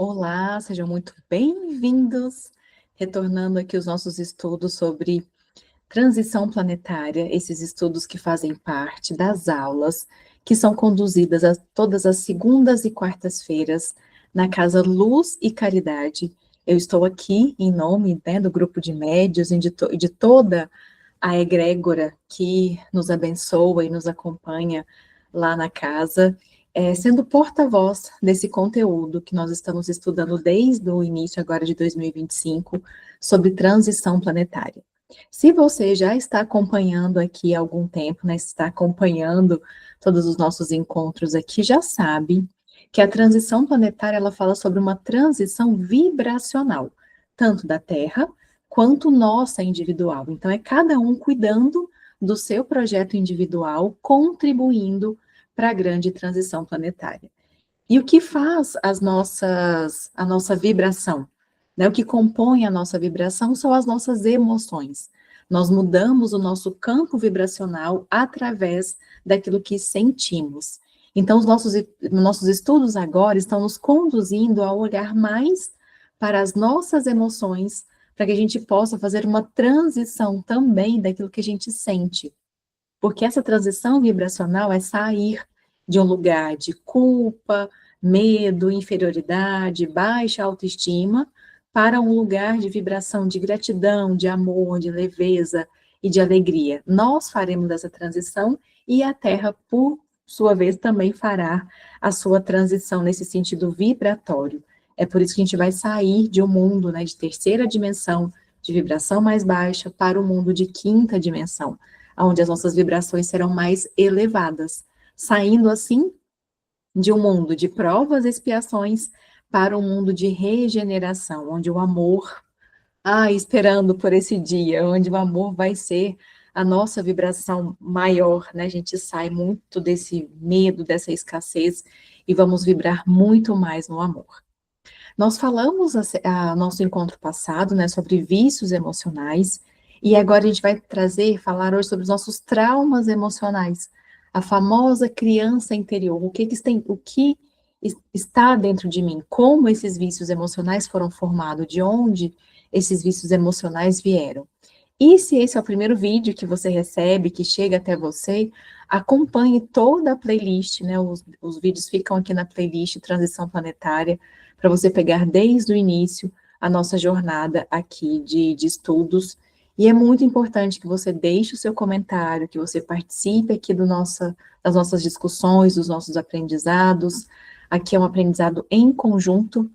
Olá, sejam muito bem-vindos, retornando aqui os nossos estudos sobre transição planetária, esses estudos que fazem parte das aulas, que são conduzidas todas as segundas e quartas-feiras na Casa Luz e Caridade. Eu estou aqui em nome, né, do grupo de médios e de toda a egrégora que nos abençoa e nos acompanha lá na casa, sendo porta-voz desse conteúdo que nós estamos estudando desde o início agora de 2025, sobre transição planetária. Se você já está acompanhando aqui há algum tempo, né, está acompanhando todos os nossos encontros aqui, já sabe que a transição planetária, ela fala sobre uma transição vibracional, tanto da Terra quanto nossa individual. Então, é cada um cuidando do seu projeto individual, contribuindo para a grande transição planetária. E o que faz a nossa vibração? Né? O que compõe a nossa vibração são as nossas emoções. Nós mudamos o nosso campo vibracional através daquilo que sentimos. Então, os nossos estudos agora estão nos conduzindo a olhar mais para as nossas emoções, para que a gente possa fazer uma transição também daquilo que a gente sente. Porque essa transição vibracional é sair de um lugar de culpa, medo, inferioridade, baixa autoestima, para um lugar de vibração de gratidão, de amor, de leveza e de alegria. Nós faremos essa transição e a Terra, por sua vez, também fará a sua transição nesse sentido vibratório. É por isso que a gente vai sair de um mundo, né, de terceira dimensão, de vibração mais baixa, para o mundo de quinta dimensão, onde as nossas vibrações serão mais elevadas, saindo assim de um mundo de provas e expiações para um mundo de regeneração, onde o amor, esperando por esse dia, onde o amor vai ser a nossa vibração maior, né? A gente sai muito desse medo, dessa escassez e vamos vibrar muito mais no amor. Nós falamos nosso encontro passado, né, sobre vícios emocionais, e agora a gente vai falar hoje sobre os nossos traumas emocionais, a famosa criança interior, o que está dentro de mim, como esses vícios emocionais foram formados, de onde esses vícios emocionais vieram. E se esse é o primeiro vídeo que você recebe, que chega até você, acompanhe toda a playlist, né? Os vídeos ficam aqui na playlist Transição Planetária, para você pegar desde o início a nossa jornada aqui de estudos. E é muito importante que você deixe o seu comentário, que você participe aqui das nossas discussões, dos nossos aprendizados. Aqui é um aprendizado em conjunto,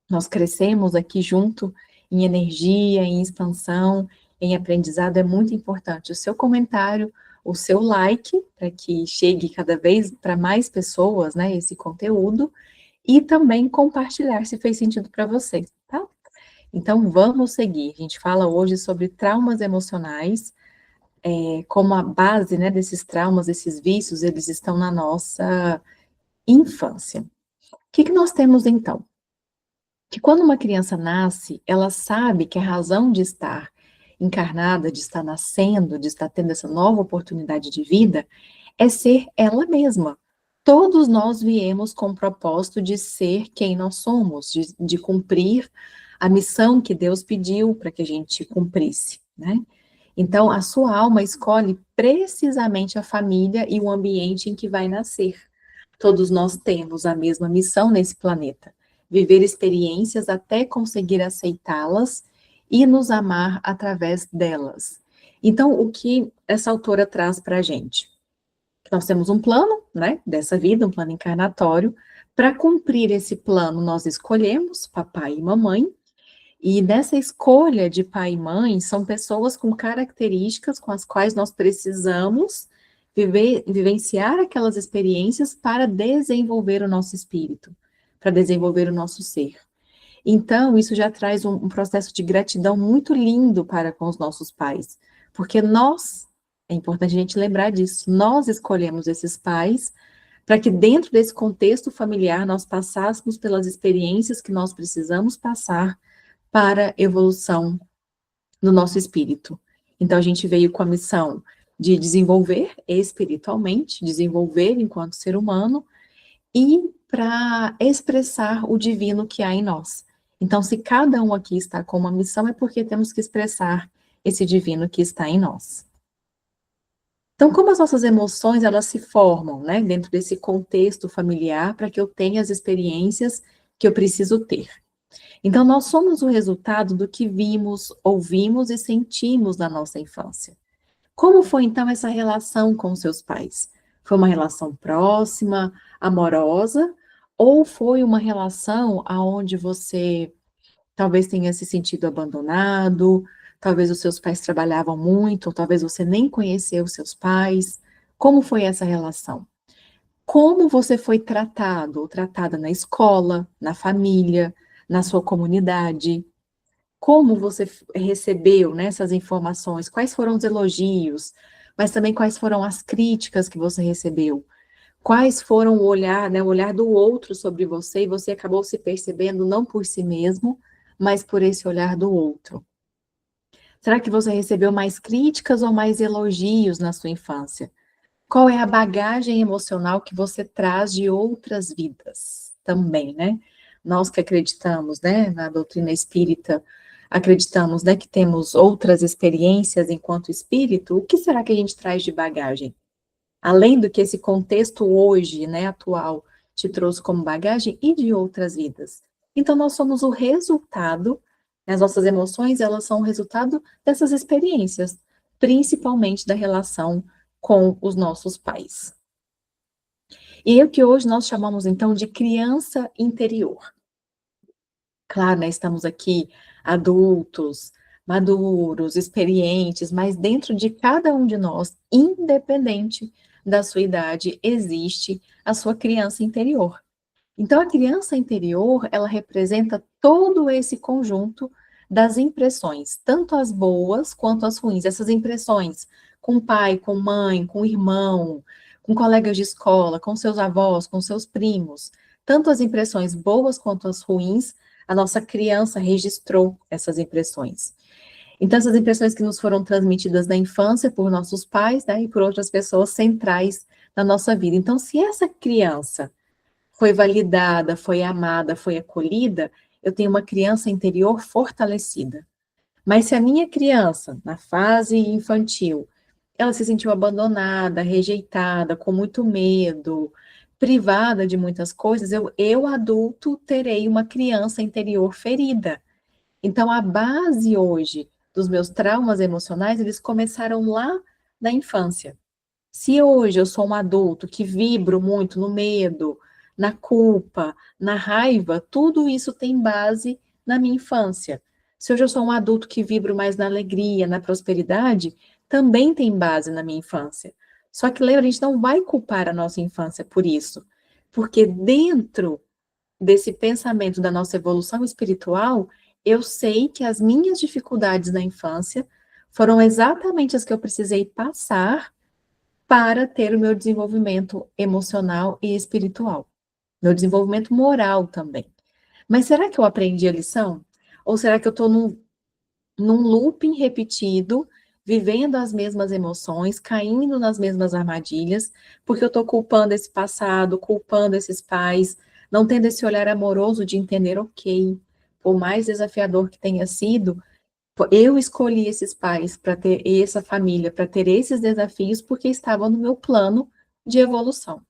nós crescemos aqui junto em energia, em expansão, em aprendizado. É muito importante o seu comentário, o seu like, para que chegue cada vez para mais pessoas, né, esse conteúdo, e também compartilhar se fez sentido para você, tá? Então, vamos seguir. A gente fala hoje sobre traumas emocionais, como a base, né, desses traumas, desses vícios, eles estão na nossa infância. O que nós temos, então? Que quando uma criança nasce, ela sabe que a razão de estar encarnada, de estar nascendo, de estar tendo essa nova oportunidade de vida, é ser ela mesma. Todos nós viemos com o propósito de ser quem nós somos, de cumprir a missão que Deus pediu para que a gente cumprisse, né? Então, a sua alma escolhe precisamente a família e o ambiente em que vai nascer. Todos nós temos a mesma missão nesse planeta: viver experiências até conseguir aceitá-las e nos amar através delas. Então, o que essa autora traz para a gente? Nós temos um plano, né, dessa vida, um plano encarnatório. Para cumprir esse plano, nós escolhemos papai e mamãe, e nessa escolha de pai e mãe, são pessoas com características com as quais nós precisamos vivenciar aquelas experiências para desenvolver o nosso espírito, para desenvolver o nosso ser. Então, isso já traz um processo de gratidão muito lindo para com os nossos pais, porque é importante a gente lembrar disso, nós escolhemos esses pais para que dentro desse contexto familiar nós passássemos pelas experiências que nós precisamos passar para a evolução do nosso espírito. Então, a gente veio com a missão de desenvolver espiritualmente, desenvolver enquanto ser humano, e para expressar o divino que há em nós. Então, se cada um aqui está com uma missão, é porque temos que expressar esse divino que está em nós. Então, como as nossas emoções, elas se formam, né, dentro desse contexto familiar, para que eu tenha as experiências que eu preciso ter. Então, nós somos o resultado do que vimos, ouvimos e sentimos na nossa infância. Como foi, então, essa relação com seus pais? Foi uma relação próxima, amorosa, ou foi uma relação aonde você talvez tenha se sentido abandonado, talvez os seus pais trabalhavam muito, ou talvez você nem conheceu os seus pais? Como foi essa relação? Como você foi tratado ou tratada na escola, na família, na sua comunidade? Como você recebeu, né, essas informações? Quais foram os elogios? Mas também quais foram as críticas que você recebeu? Quais foram o olhar, né, o olhar do outro sobre você e você acabou se percebendo não por si mesmo, mas por esse olhar do outro? Será que você recebeu mais críticas ou mais elogios na sua infância? Qual é a bagagem emocional que você traz de outras vidas também, né? Nós que acreditamos, né, na doutrina espírita, acreditamos, né, que temos outras experiências enquanto espírito, o que será que a gente traz de bagagem? Além do que esse contexto hoje, né, atual, te trouxe como bagagem e de outras vidas. Então, nós somos o resultado, né, as nossas emoções, elas são o resultado dessas experiências, principalmente da relação com os nossos pais. E é o que hoje nós chamamos, então, de criança interior. Claro, né, estamos aqui adultos, maduros, experientes, mas dentro de cada um de nós, independente da sua idade, existe a sua criança interior. Então, a criança interior, ela representa todo esse conjunto das impressões, tanto as boas quanto as ruins. Essas impressões com pai, com mãe, com irmão, com colegas de escola, com seus avós, com seus primos, tanto as impressões boas quanto as ruins, a nossa criança registrou essas impressões. Então, essas impressões que nos foram transmitidas na infância por nossos pais, né, e por outras pessoas centrais na nossa vida. Então, se essa criança foi validada, foi amada, foi acolhida, eu tenho uma criança interior fortalecida. Mas se a minha criança, na fase infantil, ela se sentiu abandonada, rejeitada, com muito medo, privada de muitas coisas, eu adulto terei uma criança interior ferida. Então, a base hoje dos meus traumas emocionais, eles começaram lá na infância. Se hoje eu sou um adulto que vibro muito no medo, na culpa, na raiva, tudo isso tem base na minha infância. Se hoje eu sou um adulto que vibro mais na alegria, na prosperidade, também tem base na minha infância. Só que lembra, a gente não vai culpar a nossa infância por isso, porque dentro desse pensamento da nossa evolução espiritual, eu sei que as minhas dificuldades na infância foram exatamente as que eu precisei passar para ter o meu desenvolvimento emocional e espiritual, meu desenvolvimento moral também. Mas será que eu aprendi a lição? Ou será que eu estou num looping repetido, vivendo as mesmas emoções, caindo nas mesmas armadilhas, porque eu estou culpando esse passado, culpando esses pais, não tendo esse olhar amoroso de entender, ok, por mais desafiador que tenha sido, eu escolhi esses pais para ter essa família, para ter esses desafios, porque estavam no meu plano de evolução.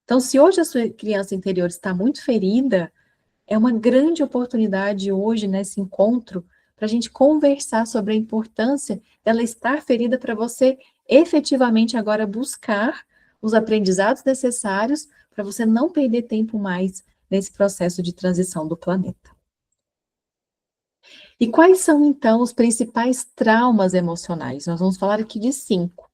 Então, se hoje a sua criança interior está muito ferida, é uma grande oportunidade hoje, nesse encontro, para a gente conversar sobre a importância dela estar ferida para você efetivamente agora buscar os aprendizados necessários para você não perder tempo mais nesse processo de transição do planeta. E quais são, então, os principais traumas emocionais? Nós vamos falar aqui de 5: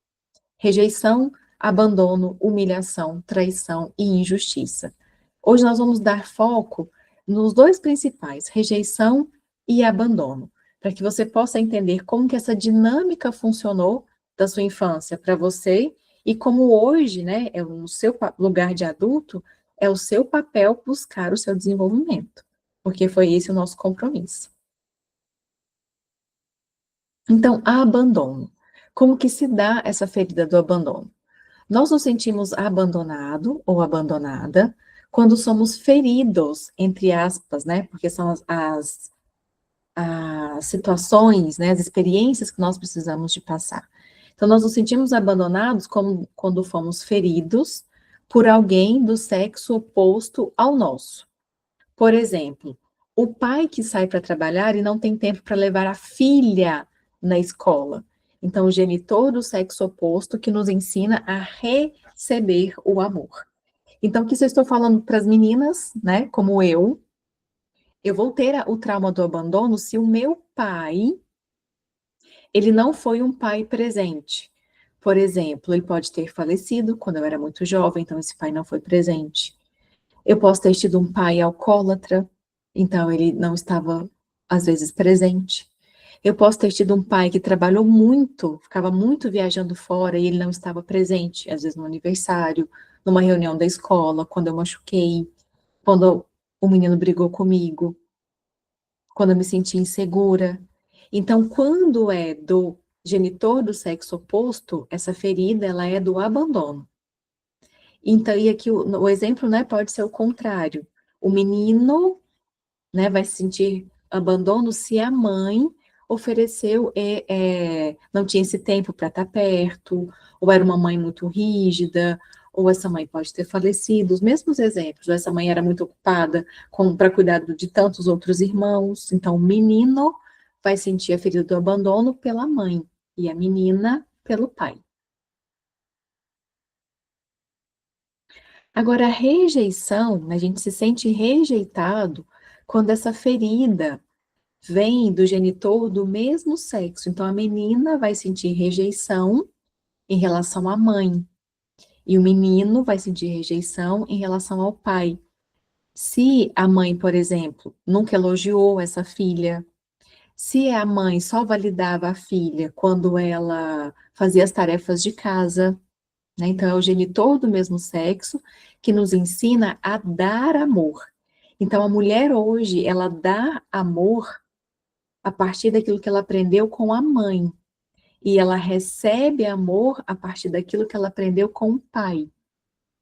rejeição, abandono, humilhação, traição e injustiça. Hoje nós vamos dar foco nos 2 principais, rejeição e abandono, para que você possa entender como que essa dinâmica funcionou da sua infância para você e como hoje, né, é o seu lugar de adulto, é o seu papel buscar o seu desenvolvimento, porque foi esse o nosso compromisso. Então, abandono. Como que se dá essa ferida do abandono? Nós nos sentimos abandonado ou abandonada quando somos feridos, entre aspas, né? Porque são as situações, né, as experiências que nós precisamos de passar. Então, nós nos sentimos abandonados como, quando fomos feridos por alguém do sexo oposto ao nosso. Por exemplo, o pai que sai para trabalhar e não tem tempo para levar a filha na escola. Então, o genitor do sexo oposto que nos ensina a receber o amor. Então, o que eu estou falando para as meninas, né, como eu vou ter o trauma do abandono se o meu pai, ele não foi um pai presente. Por exemplo, ele pode ter falecido quando eu era muito jovem, então esse pai não foi presente. Eu posso ter tido um pai alcoólatra, então ele não estava, às vezes, presente. Eu posso ter tido um pai que trabalhou muito, ficava muito viajando fora e ele não estava presente, às vezes no aniversário, numa reunião da escola, quando eu machuquei, quando o menino brigou comigo, quando eu me senti insegura. Então, quando é do genitor do sexo oposto, essa ferida, ela é do abandono. Então, e aqui o exemplo, né, pode ser o contrário. O menino, né, vai sentir abandono se a mãe ofereceu, não tinha esse tempo para estar perto, ou era uma mãe muito rígida, ou essa mãe pode ter falecido, os mesmos exemplos, ou essa mãe era muito ocupada para cuidar de tantos outros irmãos, então o menino vai sentir a ferida do abandono pela mãe, e a menina pelo pai. Agora, a rejeição, a gente se sente rejeitado quando essa ferida vem do genitor do mesmo sexo. Então, a menina vai sentir rejeição em relação à mãe, e o menino vai sentir rejeição em relação ao pai. Se a mãe, por exemplo, nunca elogiou essa filha, se a mãe só validava a filha quando ela fazia as tarefas de casa, né? Então, é o genitor do mesmo sexo que nos ensina a dar amor. Então, a mulher hoje, ela dá amor a partir daquilo que ela aprendeu com a mãe. E ela recebe amor a partir daquilo que ela aprendeu com o pai.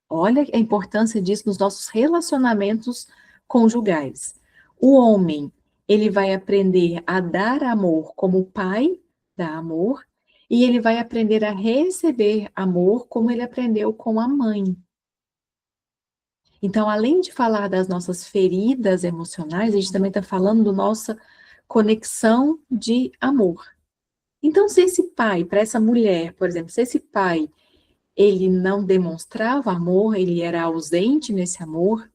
Olha a importância disso nos nossos relacionamentos conjugais. O homem, ele vai aprender a dar amor como o pai dá amor, e ele vai aprender a receber amor como ele aprendeu com a mãe. Então, além de falar das nossas feridas emocionais, a gente também está falando da nossa conexão de amor. Então, se esse pai, para essa mulher, por exemplo, se esse pai, ele não demonstrava amor, ele era ausente nesse amor,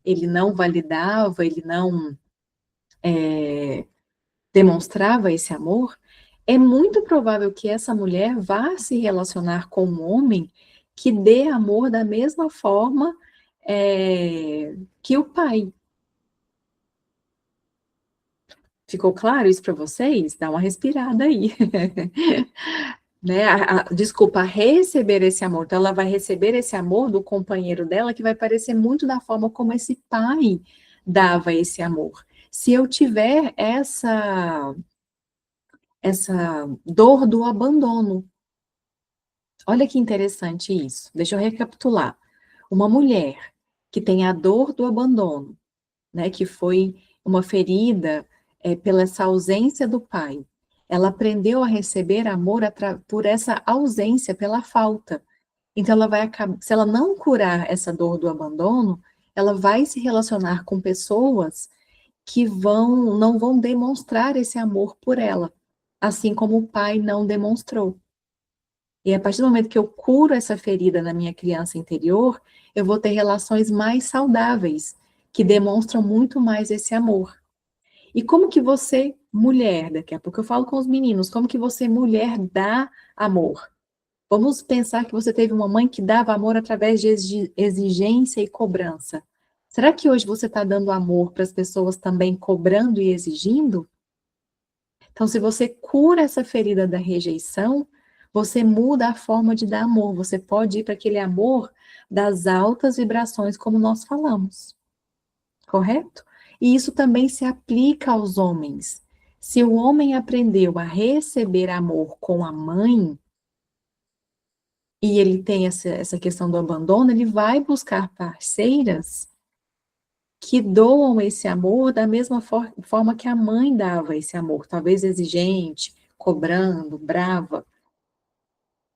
ele não validava, ele não demonstrava esse amor, é muito provável que essa mulher vá se relacionar com um homem que dê amor da mesma forma que o pai. Ficou claro isso para vocês? Dá uma respirada aí. Né? Desculpa, receber esse amor. Então, ela vai receber esse amor do companheiro dela, que vai parecer muito da forma como esse pai dava esse amor. Se eu tiver essa dor do abandono, olha que interessante isso. Deixa eu recapitular. Uma mulher que tem a dor do abandono, né, que foi uma ferida pela essa ausência do pai. Ela aprendeu a receber amor por essa ausência, pela falta. Então, ela vai acabar, se ela não curar essa dor do abandono, ela vai se relacionar com pessoas que não vão demonstrar esse amor por ela, assim como o pai não demonstrou. E a partir do momento que eu curo essa ferida na minha criança interior, eu vou ter relações mais saudáveis, que demonstram muito mais esse amor. E como que você, mulher, daqui a pouco eu falo com os meninos, como que você, mulher, dá amor? Vamos pensar que você teve uma mãe que dava amor através de exigência e cobrança. Será que hoje você está dando amor para as pessoas também cobrando e exigindo? Então, se você cura essa ferida da rejeição, você muda a forma de dar amor. Você pode ir para aquele amor das altas vibrações, como nós falamos. Correto? E isso também se aplica aos homens. Se o homem aprendeu a receber amor com a mãe, e ele tem essa questão do abandono, ele vai buscar parceiras que doam esse amor da mesma forma que a mãe dava esse amor, talvez exigente, cobrando, brava,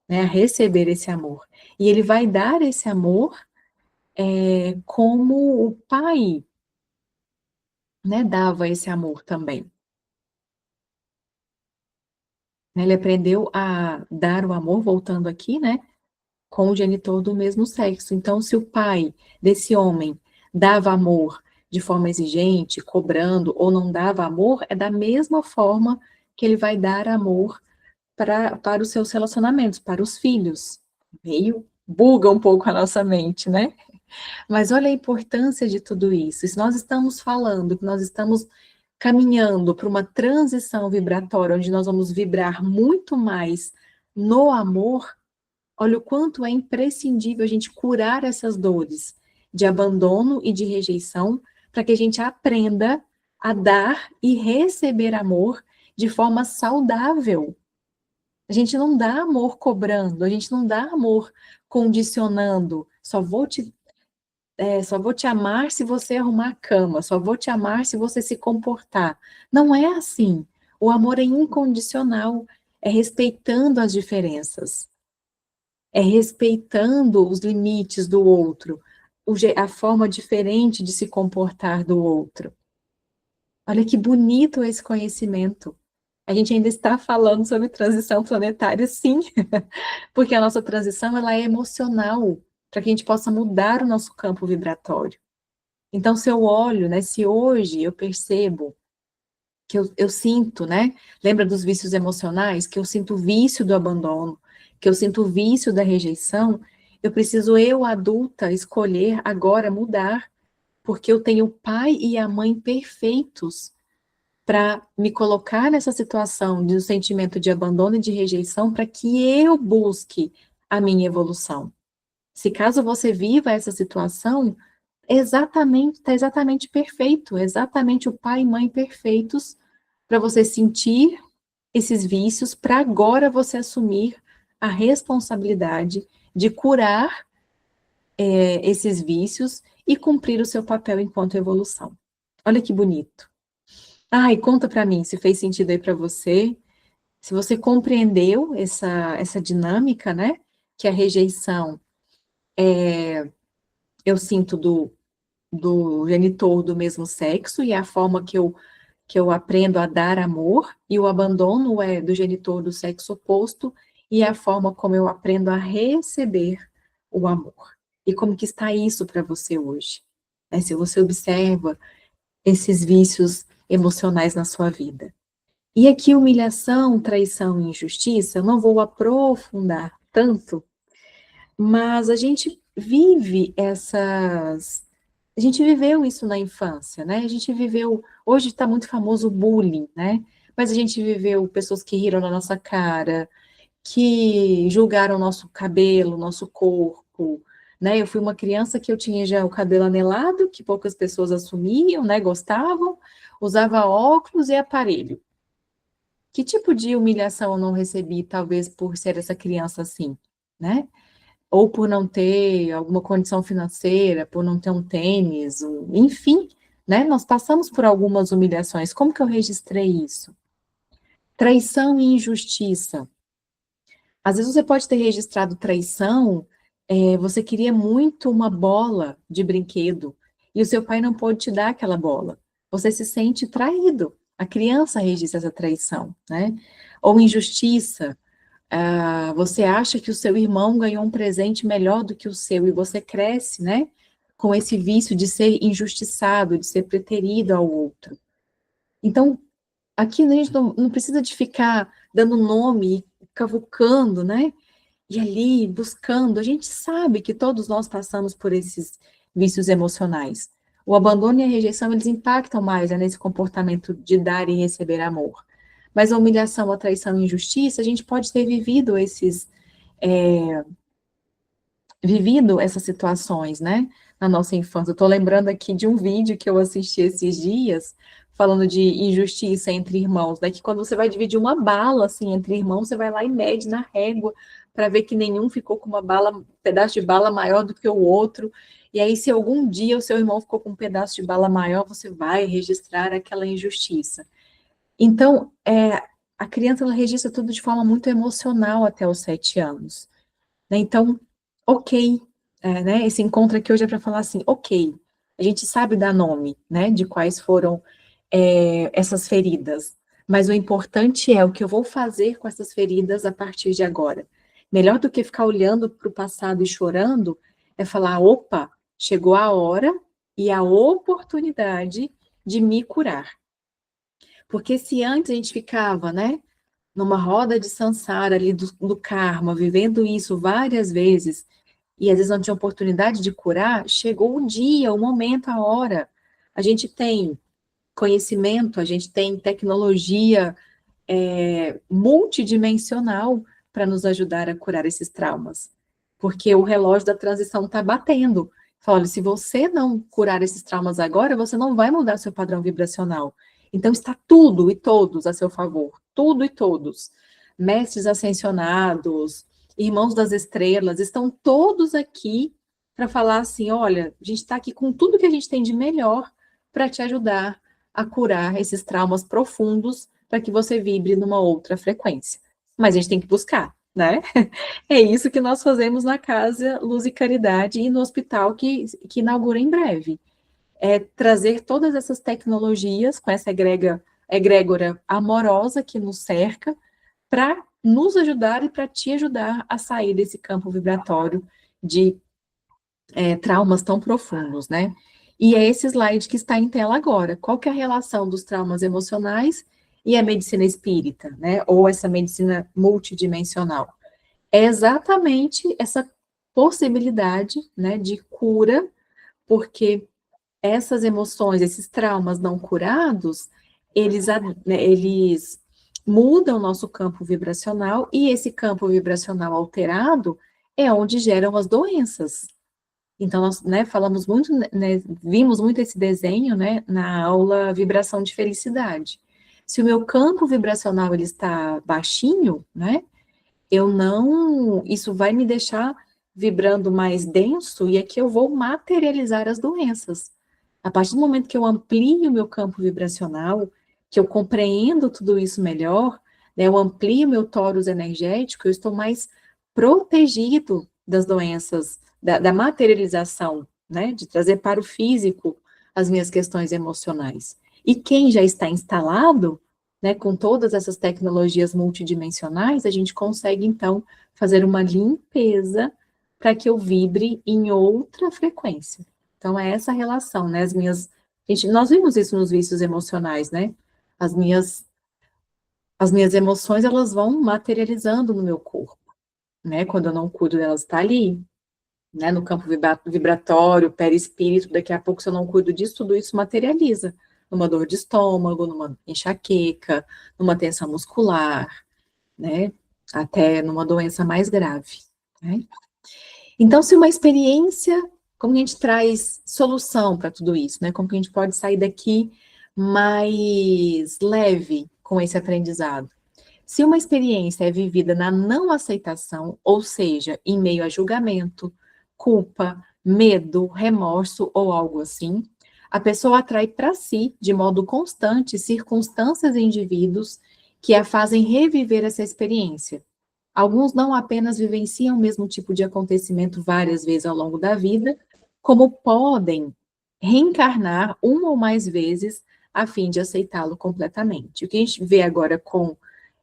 né, a receber esse amor. E ele vai dar esse amor como o pai, né, dava esse amor também. Ele aprendeu a dar o amor, voltando aqui, né, com o genitor do mesmo sexo. Então, se o pai desse homem dava amor de forma exigente, cobrando, ou não dava amor, é da mesma forma que ele vai dar amor para os seus relacionamentos, para os filhos. Meio buga um pouco a nossa mente, né? Mas olha a importância de tudo isso. Se nós estamos falando que nós estamos caminhando para uma transição vibratória, onde nós vamos vibrar muito mais no amor, olha o quanto é imprescindível a gente curar essas dores de abandono e de rejeição, para que a gente aprenda a dar e receber amor de forma saudável. A gente não dá amor cobrando, a gente não dá amor condicionando. Só vou te amar se você arrumar a cama, só vou te amar se você se comportar. Não é assim. O amor é incondicional, é respeitando as diferenças, é respeitando os limites do outro, a forma diferente de se comportar do outro. Olha que bonito esse conhecimento. A gente ainda está falando sobre transição planetária, sim, porque a nossa transição ela é emocional, para que a gente possa mudar o nosso campo vibratório. Então, se eu olho, né, se hoje eu percebo que eu sinto, né, lembra dos vícios emocionais, que eu sinto o vício do abandono, que eu sinto o vício da rejeição, eu preciso, eu, adulta, escolher agora mudar, porque eu tenho o pai e a mãe perfeitos para me colocar nessa situação de um sentimento de abandono e de rejeição para que eu busque a minha evolução. Se caso você viva essa situação, está exatamente perfeito, exatamente o pai e mãe perfeitos para você sentir esses vícios, para agora você assumir a responsabilidade de curar esses vícios e cumprir o seu papel enquanto evolução. Olha que bonito. E conta para mim se fez sentido aí para você, se você compreendeu essa dinâmica, né? Que a rejeição eu sinto do genitor do mesmo sexo e é a forma que eu aprendo a dar amor, e o abandono é do genitor do sexo oposto, e é a forma como eu aprendo a receber o amor. E como que está isso para você hoje? Se você observa esses vícios emocionais na sua vida. E aqui, humilhação, traição e injustiça, eu não vou aprofundar tanto, mas a gente vive a gente viveu isso na infância, né? A gente viveu, hoje está muito famoso o bullying, né? Mas a gente viveu pessoas que riram na nossa cara, que julgaram nosso cabelo, nosso corpo, né? Eu fui uma criança que eu tinha já o cabelo anelado, que poucas pessoas assumiam, né? Gostavam, usava óculos e aparelho. Que tipo de humilhação eu não recebi, talvez por ser essa criança assim, né? Ou por não ter alguma condição financeira, por não ter um tênis, enfim, né? Nós passamos por algumas humilhações. Como que eu registrei isso? Traição e injustiça. Às vezes você pode ter registrado traição, você queria muito uma bola de brinquedo e o seu pai não pôde te dar aquela bola. Você se sente traído. A criança registra essa traição, né? Ou injustiça. Você acha que o seu irmão ganhou um presente melhor do que o seu e você cresce, né? Com esse vício de ser injustiçado, de ser preterido ao outro. Então, aqui a gente não precisa de ficar dando nome, cavucando, né? E ali, buscando. A gente sabe que todos nós passamos por esses vícios emocionais. O abandono e a rejeição, eles impactam mais, né, nesse comportamento de dar e receber amor. Mas a humilhação, a traição e a injustiça, a gente pode ter vivido essas situações, né, na nossa infância. Eu estou lembrando aqui de um vídeo que eu assisti esses dias, falando de injustiça entre irmãos, né, que quando você vai dividir uma bala, assim, entre irmãos, você vai lá e mede na régua, para ver que nenhum ficou com uma bala, um pedaço de bala maior do que o outro, E aí, se algum dia o seu irmão ficou com um pedaço de bala maior, você vai registrar aquela injustiça. Então, a criança ela registra tudo de forma muito emocional até os 7 anos. Né? Então, ok, né? Esse encontro aqui hoje é para falar assim, ok, a gente sabe dar nome, né? De quais foram essas feridas, mas o importante é o que eu vou fazer com essas feridas a partir de agora. Melhor do que ficar olhando para o passado e chorando, é falar, opa, chegou a hora e a oportunidade de me curar. Porque se antes a gente ficava, né, numa roda de samsara ali do karma, vivendo isso várias vezes, e às vezes não tinha oportunidade de curar, chegou o dia, o momento, a hora. A gente tem conhecimento, a gente tem tecnologia multidimensional para nos ajudar a curar esses traumas. Porque o relógio da transição está batendo. Fala, olha, se você não curar esses traumas agora, você não vai mudar seu padrão vibracional. Então está tudo e todos a seu favor. Tudo e todos. Mestres ascensionados, irmãos das estrelas, estão todos aqui para falar assim, olha, a gente está aqui com tudo que a gente tem de melhor para te ajudar a curar esses traumas profundos para que você vibre numa outra frequência. Mas a gente tem que buscar, né? É isso que nós fazemos na Casa Luz e Caridade e no hospital que inaugura em breve. É trazer todas essas tecnologias com essa egrégora amorosa que nos cerca para nos ajudar e para te ajudar a sair desse campo vibratório de traumas tão profundos, né? E é esse slide que está em tela agora. Qual que é a relação dos traumas emocionais e a medicina espírita, né? Ou essa medicina multidimensional? É exatamente essa possibilidade, né, de cura, porque essas emoções, esses traumas não curados, eles mudam o nosso campo vibracional, e esse campo vibracional alterado é onde geram as doenças. Então, nós, né, falamos muito, né, vimos muito esse desenho, né, na aula Vibração de Felicidade. Se o meu campo vibracional ele está baixinho, né, isso vai me deixar vibrando mais denso e aqui eu vou materializar as doenças. A partir do momento que eu amplio o meu campo vibracional, que eu compreendo tudo isso melhor, né, eu amplio meu tórus energético, eu estou mais protegido das doenças, da materialização, né, de trazer para o físico as minhas questões emocionais. E quem já está instalado, né, com todas essas tecnologias multidimensionais, a gente consegue, então, fazer uma limpeza para que eu vibre em outra frequência. Então, é essa relação, né, nós vimos isso nos vícios emocionais, né, as minhas emoções, elas vão materializando no meu corpo, né, quando eu não cuido delas, está ali, né, no campo vibratório, perispírito, daqui a pouco, se eu não cuido disso, tudo isso materializa, numa dor de estômago, numa enxaqueca, numa tensão muscular, né, até numa doença mais grave, né. Então, se uma experiência, como a gente traz solução para tudo isso, né, como que a gente pode sair daqui mais leve com esse aprendizado? Se uma experiência é vivida na não aceitação, ou seja, em meio a julgamento, culpa, medo, remorso ou algo assim, a pessoa atrai para si, de modo constante, circunstâncias e indivíduos que a fazem reviver essa experiência. Alguns não apenas vivenciam o mesmo tipo de acontecimento várias vezes ao longo da vida, como podem reencarnar uma ou mais vezes a fim de aceitá-lo completamente. O que a gente vê agora com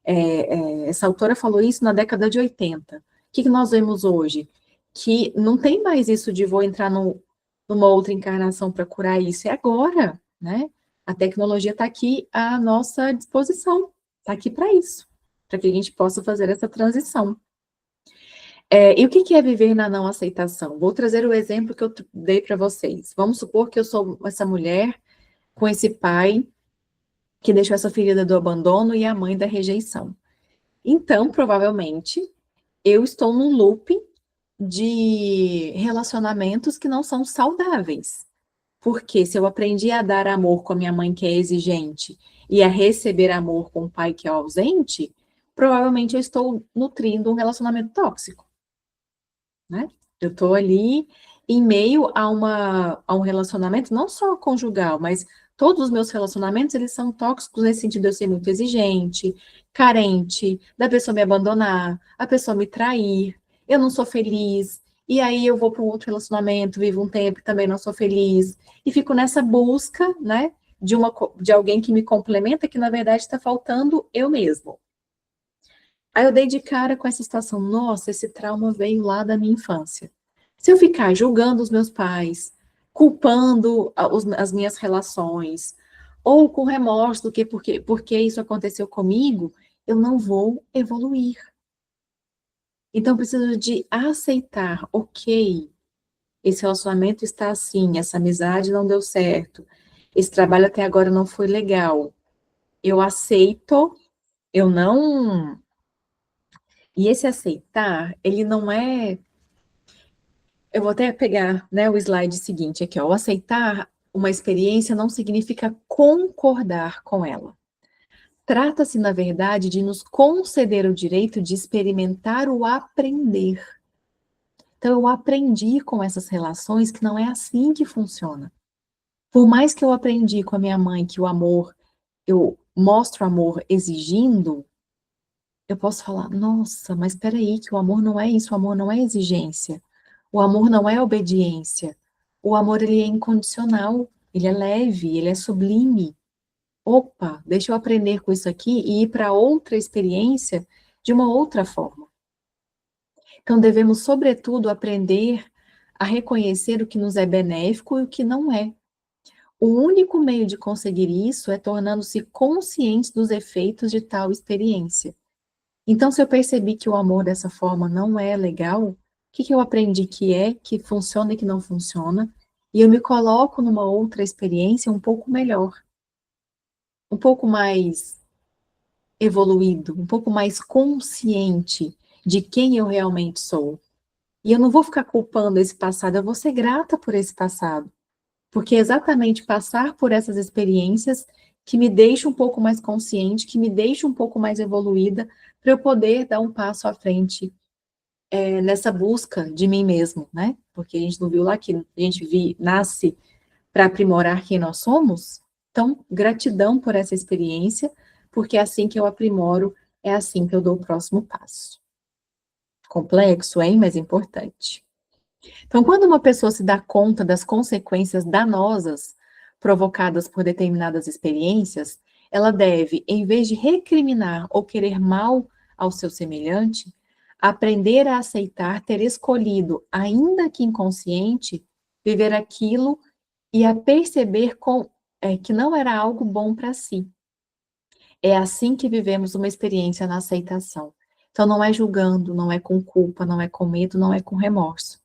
essa autora falou isso na década de 80. O que nós vemos hoje? Que não tem mais isso de vou entrar numa outra encarnação para curar isso, é agora, né? A tecnologia está aqui à nossa disposição, está aqui para isso, para que a gente possa fazer essa transição. E o que é viver na não aceitação? Vou trazer o exemplo que eu dei para vocês. Vamos supor que eu sou essa mulher com esse pai que deixou essa ferida do abandono e a mãe da rejeição. Então, provavelmente, eu estou num loop de relacionamentos que não são saudáveis. Porque se eu aprendi a dar amor com a minha mãe que é exigente e a receber amor com o pai que é ausente, provavelmente eu estou nutrindo um relacionamento tóxico, né? Eu estou ali em meio a um relacionamento, não só conjugal, mas todos os meus relacionamentos, eles são tóxicos nesse sentido de eu ser muito exigente, carente, da pessoa me abandonar, a pessoa me trair, eu não sou feliz, e aí eu vou para um outro relacionamento, vivo um tempo e também não sou feliz, e fico nessa busca, né, de alguém que me complementa, que na verdade está faltando eu mesmo. Aí eu dei de cara com essa situação. Nossa, esse trauma veio lá da minha infância. Se eu ficar julgando os meus pais, culpando as minhas relações, ou com remorso do que porque isso aconteceu comigo, eu não vou evoluir. Então, eu preciso de aceitar, ok, esse relacionamento está assim, essa amizade não deu certo, esse trabalho até agora não foi legal. Eu aceito, eu não. E esse aceitar, ele não é. Eu vou até pegar, né, o slide seguinte aqui, ó. O aceitar uma experiência não significa concordar com ela. Trata-se, na verdade, de nos conceder o direito de experimentar o aprender. Então, eu aprendi com essas relações que não é assim que funciona. Por mais que eu aprendi com a minha mãe que o amor, eu mostro amor exigindo, eu posso falar, nossa, mas espera aí, que o amor não é isso, o amor não é exigência. O amor não é obediência. O amor, ele é incondicional, ele é leve, ele é sublime. Opa, deixa eu aprender com isso aqui e ir para outra experiência de uma outra forma. Então, devemos, sobretudo, aprender a reconhecer o que nos é benéfico e o que não é. O único meio de conseguir isso é tornando-se conscientes dos efeitos de tal experiência. Então, se eu percebi que o amor dessa forma não é legal, o que eu aprendi que funciona e que não funciona, e eu me coloco numa outra experiência um pouco melhor, um pouco mais evoluído, um pouco mais consciente de quem eu realmente sou. E eu não vou ficar culpando esse passado, eu vou ser grata por esse passado, porque é exatamente passar por essas experiências que me deixa um pouco mais consciente, que me deixa um pouco mais evoluída, para eu poder dar um passo à frente nessa busca de mim mesmo, né? Porque a gente não viu lá que a gente nasce para aprimorar quem nós somos? Então, gratidão por essa experiência, porque é assim que eu aprimoro, é assim que eu dou o próximo passo. Complexo, hein? Mas importante. Então, quando uma pessoa se dá conta das consequências danosas provocadas por determinadas experiências, ela deve, em vez de recriminar ou querer mal ao seu semelhante, aprender a aceitar ter escolhido, ainda que inconsciente, viver aquilo e a perceber que não era algo bom para si. É assim que vivemos uma experiência na aceitação. Então, não é julgando, não é com culpa, não é com medo, não é com remorso.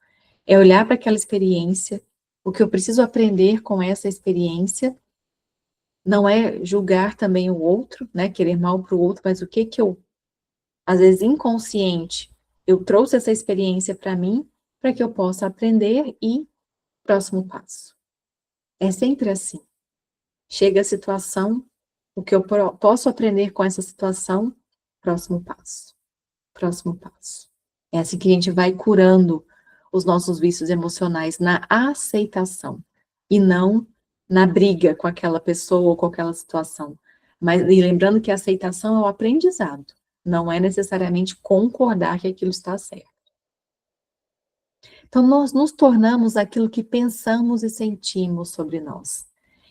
É olhar para aquela experiência, o que eu preciso aprender com essa experiência, não é julgar também o outro, né, querer mal para o outro, mas o que eu, às vezes inconsciente, eu trouxe essa experiência para mim, para que eu possa aprender e próximo passo. É sempre assim. Chega a situação, o que eu posso aprender com essa situação, próximo passo. Próximo passo. É assim que a gente vai curando os nossos vícios emocionais na aceitação e não na briga com aquela pessoa ou com aquela situação. Mas e lembrando que a aceitação é o aprendizado, não é necessariamente concordar que aquilo está certo. Então, nós nos tornamos aquilo que pensamos e sentimos sobre nós.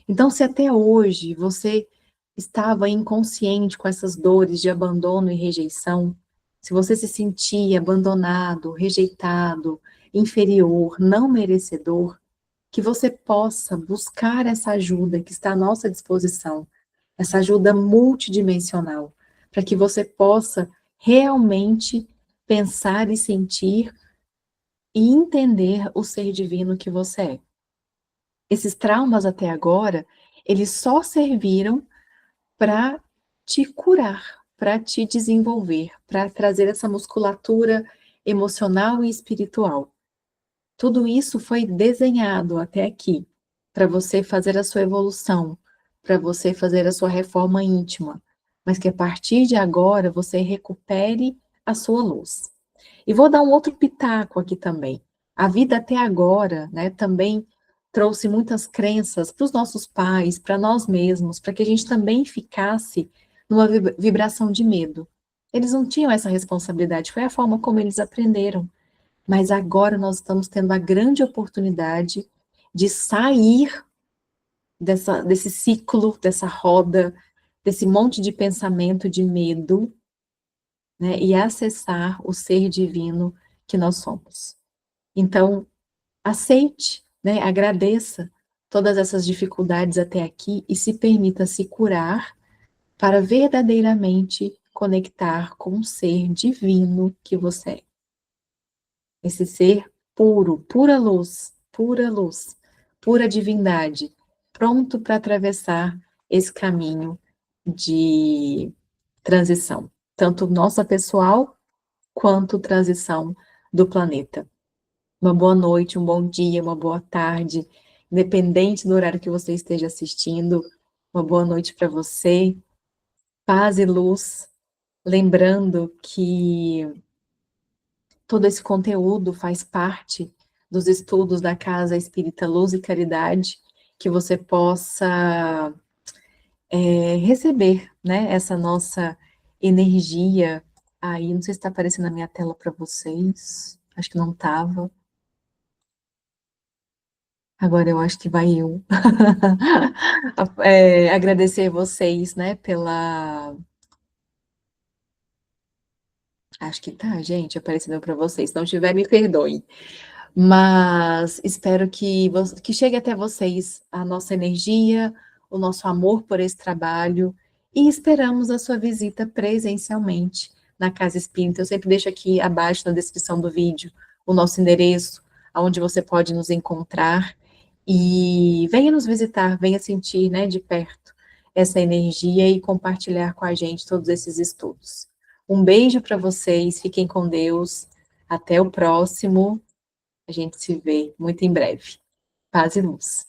Então, se até hoje você estava inconsciente com essas dores de abandono e rejeição, se você se sentia abandonado, rejeitado, inferior, não merecedor, que você possa buscar essa ajuda que está à nossa disposição, essa ajuda multidimensional, para que você possa realmente pensar e sentir e entender o ser divino que você é. Esses traumas até agora, eles só serviram para te curar, para te desenvolver, para trazer essa musculatura emocional e espiritual. Tudo isso foi desenhado até aqui para você fazer a sua evolução, para você fazer a sua reforma íntima, mas que a partir de agora você recupere a sua luz. E vou dar um outro pitaco aqui também. A vida até agora, né, também trouxe muitas crenças para os nossos pais, para nós mesmos, para que a gente também ficasse numa vibração de medo. Eles não tinham essa responsabilidade, foi a forma como eles aprenderam. Mas agora nós estamos tendo a grande oportunidade de sair desse ciclo, dessa roda, desse monte de pensamento de medo, né, e acessar o ser divino que nós somos. Então, aceite, né, agradeça todas essas dificuldades até aqui e se permita se curar para verdadeiramente conectar com o ser divino que você é. Esse ser puro, luz, pura divindade, pronto para atravessar esse caminho de transição, tanto nossa pessoal quanto transição do planeta. Uma boa noite, um bom dia, uma boa tarde, independente do horário que você esteja assistindo, uma boa noite para você, paz e luz, lembrando que todo esse conteúdo faz parte dos estudos da Casa Espírita Luz e Caridade, que você possa receber, né, essa nossa energia aí, não sei se está aparecendo na minha tela para vocês, acho que não estava. Agora eu acho que vai eu. Agradecer vocês, né, pela... Acho que tá, gente, aparecendo para vocês. Se não tiver, me perdoem. Mas espero que chegue até vocês a nossa energia, o nosso amor por esse trabalho e esperamos a sua visita presencialmente na Casa Espírita. Eu sempre deixo aqui abaixo na descrição do vídeo o nosso endereço, onde você pode nos encontrar e venha nos visitar, venha sentir, né, de perto essa energia e compartilhar com a gente todos esses estudos. Um beijo para vocês, fiquem com Deus, até o próximo. A gente se vê muito em breve. Paz e luz.